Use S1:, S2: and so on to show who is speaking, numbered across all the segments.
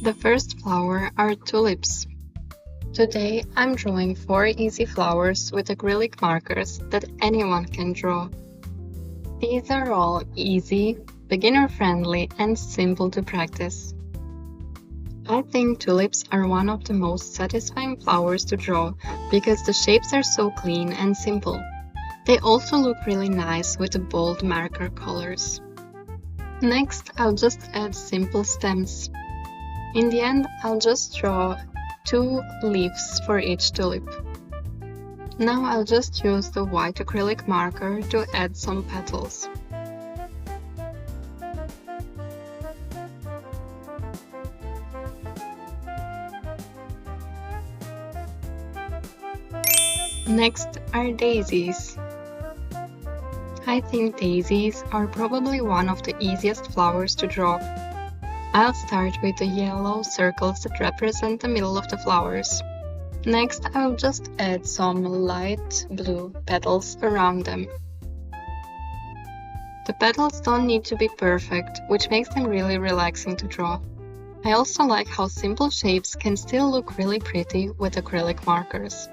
S1: The first flower are tulips. Today I'm drawing 4 easy flowers with acrylic markers that anyone can draw. These are all easy, beginner-friendly and simple to practice. I think tulips are one of the most satisfying flowers to draw because the shapes are so clean and simple. They also look really nice with the bold marker colors. Next, I'll just add simple stems. In the end, I'll just draw 2 leaves for each tulip. Now I'll just use the white acrylic marker to add some petals. Next are daisies. I think daisies are probably one of the easiest flowers to draw. I'll start with the yellow circles that represent the middle of the flowers. Next, I'll just add some light blue petals around them. The petals don't need to be perfect, which makes them really relaxing to draw. I also like how simple shapes can still look really pretty with acrylic markers.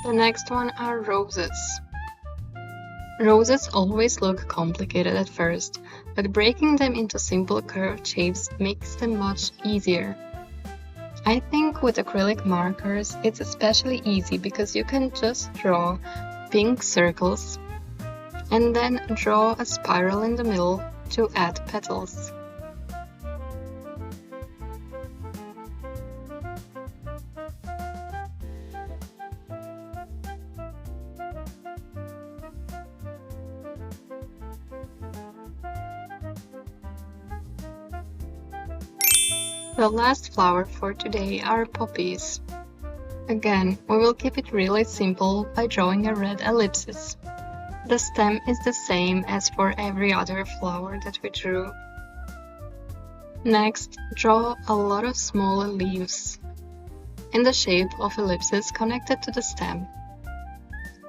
S1: The next one are roses. Roses always look complicated at first, but breaking them into simple curved shapes makes them much easier. I think with acrylic markers it's especially easy because you can just draw pink circles and then draw a spiral in the middle to add petals. The last flower for today are poppies. Again, we will keep it really simple by drawing a red ellipsis. The stem is the same as for every other flower that we drew. Next, draw a lot of smaller leaves in the shape of ellipses connected to the stem.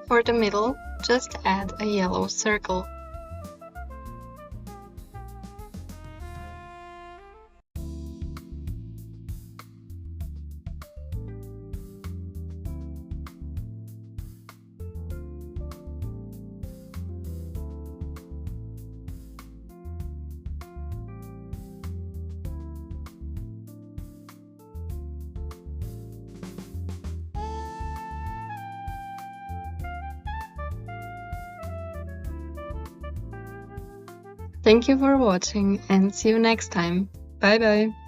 S1: For the middle, just add a yellow circle. Thank you for watching and see you next time. Bye bye!